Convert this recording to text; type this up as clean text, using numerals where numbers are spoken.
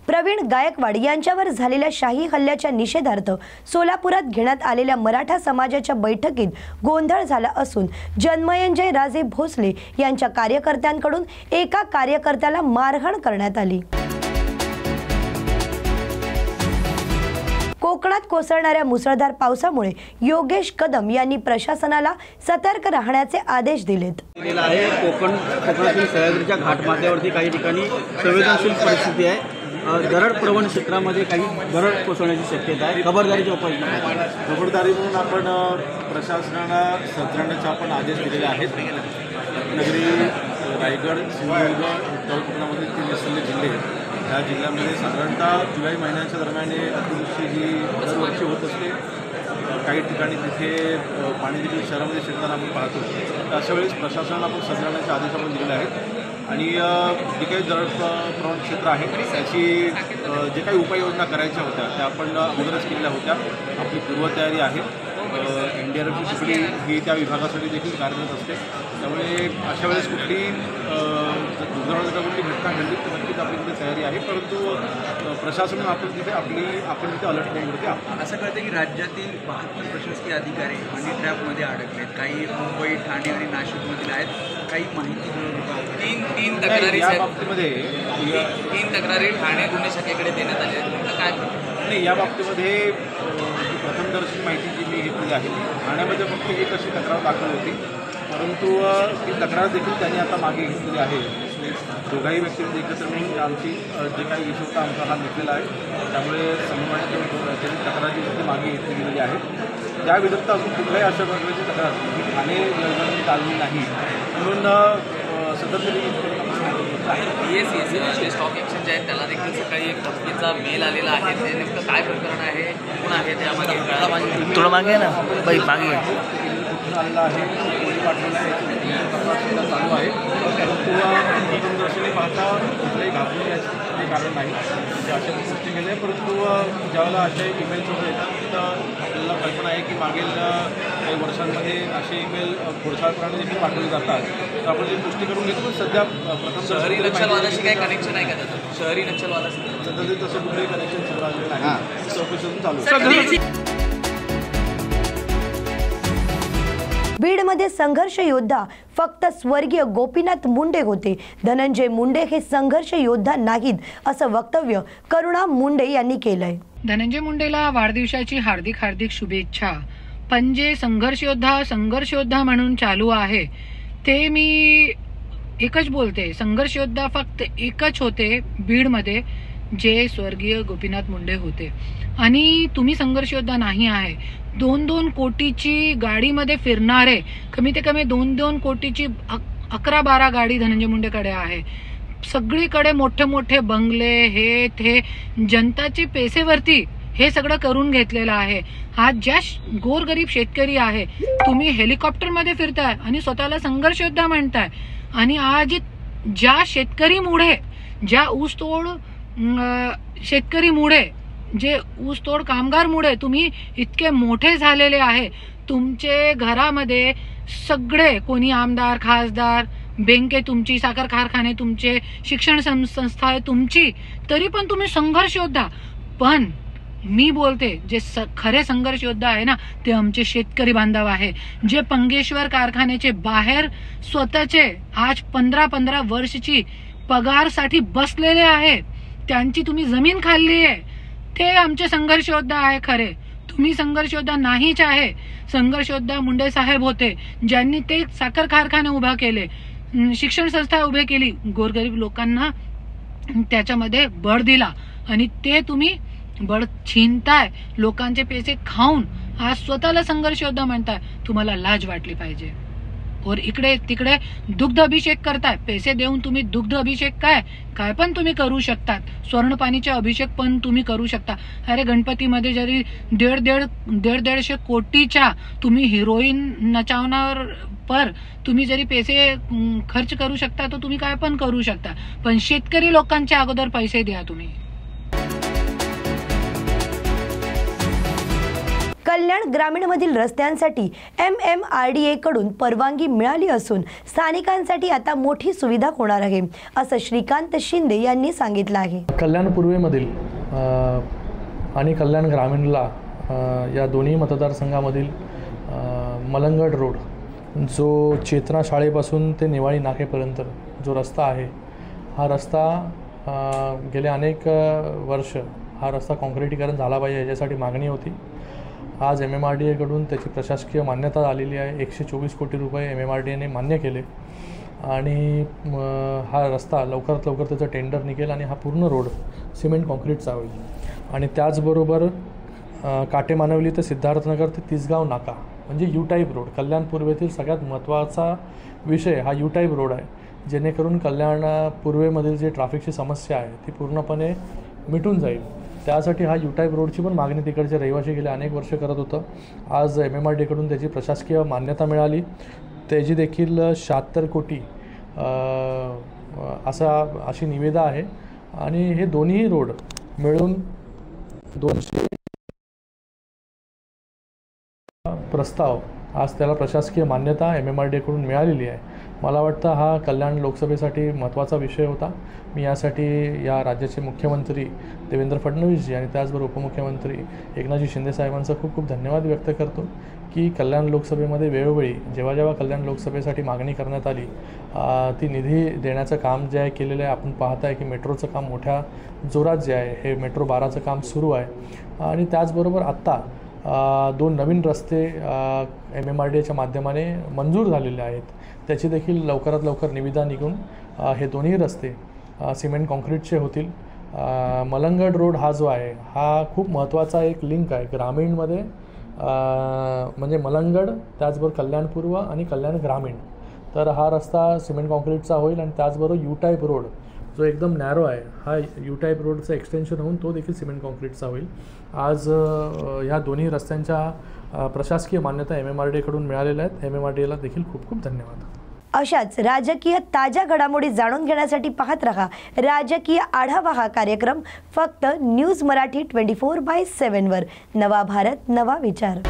प्रवीण गायकवाड यांच्यावर झालेल्या शाही हल्ल्याच्या निषेधार्थ सोलापुरात घेण्यात आलेल्या मराठा समाजाच्या बैठकीत गोंधळ झाला असून जन्मयंजय राजे भोसले यांच्या कार्यकर्त्यांकडून एका कार्यकर्त्याला मारहाण करण्यात आली। कोकणात कोसळणाऱ्या मुसळधार पावसामुळे योगेश कदम यांनी प्रशासनाला सतर्क राहण्याचे आदेश दिलेत। कोकणातील सह्याद्रीच्या घाटमाथ्यावरती काही ठिकाणी संवेदनशील परिस्थिती आहे। दरड प्रवण क्षेत्रामध्ये काही दरड कोसळण्याची शक्यता आहे। खबरदारीच्या उपाययोजना खबरदारी म्हणून आपण प्रशासनाला सतर्कतेचे आपण आदेश दिलेले आहेत। रत्नागिरी, रायगड, सिंधुदुर्ग, उत्तर कोकणामधील 3 नसलेले जिल्हे, या जिल्ह्यामध्ये साधारणतः जुलै महिन्याच्या दरम्यान अतिवृष्टी जी दरवर्षी होत असते। काही ठिकाणी तिथे पाणी देखील शहरामध्ये शिरताना आपण पाहतो। तर अशा वेळेस प्रशासनाला आपण सतर्कतेचे आदेश आपण दिलेले आहेत आणि जी काही दरड प्रवण क्षेत्र आहे त्याची जे काही उपाययोजना करायच्या होत्या त्या आपण अगोदरच केलेल्या होत्या। आपली पूर्वतयारी आहे। NDRFची तुकडी ही त्या विभागासाठी देखील कार्यरत असते। त्यामुळे अशा वेळेस कुठली घटना घडली तर नक्कीच आपली तिथे तयारी आहे, परंतु प्रशासन आपण तिथे तिथे अलर्ट मोडमध्ये आहोत। असं कळतं की राज्यातील 72 प्रशासकीय अधिकारी मनी ट्रॅपमध्ये अडकलेत। काही मुंबई, ठाणे आणि नाशिकमधील आहेत। काही माहिती तीन तक्रारी या बाबतीमध्ये तीन तक्रारी ठाणे गुन्हे शाखेकडे देण्यात आल्या आहेत। काय नाही, या बाबतीमध्ये प्रथमदर्शी माहिती जी मी घेतलेली आहे, ठाण्यामध्ये फक्त एक अशी तक्रार दाखल होती, परंतु ती तक्रार देखील त्यांनी आता मागे घेतलेली आहे। दोघाही व्यक्तींनी एकत्र मिळून आमची जे काही इशू होता आमचा हा घेतलेला आहे। त्यामुळे समन्वयाने त्यांनी तक्रारी देखील मागे घेतली गेलेली आहे। त्या विरुद्ध अजून कुठल्याही अशा प्रकारची तक्रार ही ठाणे योजनेत आलेली नाही, म्हणून सतत PSC स्टॉक एक्सचेंज आहे त्याला देखील सकाळी एक धमकीचा मेल आलेला आहे। ते नेमकं काय प्रकरण आहे, कोण आहे त्यामध्ये थोडं मागे ना बाई, मागे आलेला आहे, कोणी पाठवला आहे चालू आहे, परंतु प्रथमदर्शनी पाहता कुठल्याही घाबरून याचे कारण नाही। म्हणजे अशा गोष्टी केल्या, परंतु ज्यावेळेला असे ईमेल्स वगैरे येतात तर आपल्याला कल्पना आहे की मागील काही वर्षांमध्ये असे ईमेल खोडसाळपणाने देखील पाठवले जातात। तर आपण ती पुष्टी करून घेतो। सध्या प्रथम शहरी नक्षलवादाशी काही कनेक्शन आहे का त्याचं? शहरी नक्षलवादाशी सध्या तसं कुठलंही कनेक्शन समोर आलेलं नाही, चौकशीतून चालू आहे। बीडमध्ये संघर्ष योद्धा फक्त स्वर्गीय गोपीनाथ मुंडे होते, धनंजय मुंडे हे संघर्ष योद्धा नाहीत असं वक्तव्य करुणा मुंडे यांनी केलंय। धनंजय मुंडेला वाढदिवसाची हार्दिक हार्दिक शुभेच्छा। पण जे संघर्ष योद्धा म्हणून चालू आहे ते मी एकच बोलते, संघर्ष योद्धा फक्त एकच होते बीडमध्ये, जे स्वर्गीय गोपीनाथ मुंडे होते। आणि तुम्ही संघर्ष योद्धा नाही आहे। 2-2 कोटीची गाडीमध्ये फिरणारे, कमीत कमी 2-2 कोटीची 11-12 गाडी धनंजय मुंडेकडे आहे। सगळीकडे मोठे मोठे बंगले, हे ते जनताची पैसेवरती हे सगळं करून घेतलेलं आहे। हा ज्या गोरगरीब शेतकरी आहे, तुम्ही हेलिकॉप्टरमध्ये फिरताय आणि स्वतःला संघर्ष योद्धा म्हणताय। आणि आज ज्या शेतकरीमुळे, ज्या ऊसतोड शेतकरीमुळे, जे ऊसतोड कामगारमुळे तुम्ही इतके मोठे झालेले आहे, तुमचे घरामध्ये सगळे कोणी आमदार, खासदार, बँके तुमची, साखर कारखाने तुमचे, शिक्षण संस्था आहे तुमची, तरी पण तुम्ही संघर्ष योद्धा। पण मी बोलते जे खरे संघर्ष योद्धा आहे ना ते आमचे शेतकरी बांधव आहे, जे पंगेश्वर कारखान्याचे बाहेर स्वतःचे आज 15-15 वर्षाची पगारसाठी बसलेले आहे, त्यांची तुम्ही जमीन खाल्ली आहे, ते आमचे संघर्ष योद्धा आहे खरे। तुम्ही संघर्ष योद्धा नाहीच आहे। संघर्ष योद्धा मुंडे साहेब होते, ज्यांनी ते साखर कारखाने उभा केले, शिक्षण संस्था उभे केली, गोरगरीब लोकांना त्याच्यामध्ये बळ दिला, आणि ते तुम्ही बळ छीनताय, लोकांचे पैसे खाऊन आज स्वतःला संघर्ष योद्धा म्हणताय। तुम्हाला लाज वाटली पाहिजे। और इकडे तिकडे दुग्ध अभिषेक करताय, पैसे देऊन तुम्ही दुग्ध अभिषेक काय पण तुम्ही करू शकतात, स्वर्णपाणीचे अभिषेक पण तुम्ही करू शकता। अरे गणपतीमध्ये जरी 1.5 कोटीच्या तुम्ही हिरोईन नचावणार पर तुम्ही जरी पैसे खर्च करू शकता तर तुम्ही काय पण करू शकता, पण शेतकरी लोकांच्या अगोदर पैसे द्या तुम्ही। कल्याण ग्रामीणमधील रस्त्यांसाठी MMRDA कडून परवानगी मिळाली असून स्थानिकांसाठी आता मोठी सुविधा होणार आहे, असं श्रीकांत शिंदे यांनी सांगितलं आहे. कल्याण पूर्वेमधील आणि कल्याण ग्रामीणला या दोन्ही मतदारसंघामधील मलंगड रोड जो चेतना शाळेपासून ते नेवाळी नाकेपर्यंत जो रस्ता आहे, हा रस्ता गेले अनेक वर्ष हा रस्ता काँक्रिटीकरण झाला पाहिजे याच्यासाठी मागणी होती. आज MMRDA कडून त्याची प्रशासकीय मान्यता आलेली आहे. 124 कोटी रुपये MMRDAने मान्य केले आणि हा रस्ता लवकरात लवकर त्याचं टेंडर निघेल आणि हा पूर्ण रोड सिमेंट कॉन्क्रीटचा होईल. आणि त्याचबरोबर काटेमानवली ते सिद्धार्थनगर ते तिसगाव नाका म्हणजे यू टाईप रोड, कल्याण पूर्वेतील सगळ्यात महत्त्वाचा विषय हा यू टाईप रोड आहे, जेणेकरून कल्याण पूर्वेमधील जी ट्रॅफिकची समस्या आहे ती पूर्णपणे मिटून जाईल. त्यासाठी हा यू टाईप रोडची पण मागणी तिकडचे रहिवासी गेले अनेक वर्ष करत होतं. आज MMRDA कडून त्याची प्रशासकीय मान्यता मिळाली. त्याची देखील 76 कोटी अशी निविदा आहे आणि हे दोन्ही रोड मिळून 200 प्रस्ताव आज त्याला प्रशासकीय मान्यता MMRDA कडून मिळालेली आहे. मला वाटतं हा कल्याण लोकसभेसाठी महत्त्वाचा विषय होता. मी यासाठी या राज्याचे मुख्यमंत्री देवेंद्र फडणवीसजी आणि त्याचबरोबर उपमुख्यमंत्री एकनाथजी शिंदे साहेबांचा खूप खूप धन्यवाद व्यक्त करतो की कल्याण लोकसभेमध्ये वेळोवेळी जेव्हा कल्याण लोकसभेसाठी मागणी करण्यात आली ती निधी देण्याचं काम जे आहे केलेलं आहे. आपण पाहत आहे की मेट्रोचं काम मोठ्या जोरात जे आहे हे मेट्रो 12चं काम सुरू आहे आणि त्याचबरोबर आत्ता 2 नवीन रस्ते MMRDAच्या माध्यमाने मंजूर झालेले आहेत. त्याची देखील लवकरात लवकर निविदा निघून हे दोन्ही रस्ते सिमेंट कॉन्क्रीटचे होतील. मलंगड रोड हा जो आहे हा खूप महत्त्वाचा एक लिंक आहे ग्रामीणमध्ये, म्हणजे मलंगड त्याचबरोबर कल्याण पूर्व आणि कल्याण ग्रामीण. तर हा रस्ता सिमेंट कॉन्क्रीटचा होईल आणि त्याचबरोबर यू टाईप रोड जो एकदम नॅरो आहे हा यू टाईप रोडचं एक्सटेन्शन होऊन तो देखील सिमेंट कॉन्क्रीटचा होईल. आज ह्या दोन्ही रस्त्यांच्या प्रशासकीय मान्यता MMRDA कडून मिळालेल्या आहेत. MMRDAला देखील खूप खूप धन्यवाद. अशाच राजकीय ताज्या घडामोडी जाणून घेण्यासाठी पाहत रहा राजकीय आढावा हा कार्यक्रम फक्त न्यूज मराठी 24/7 वर. नवा भारत नवा विचार.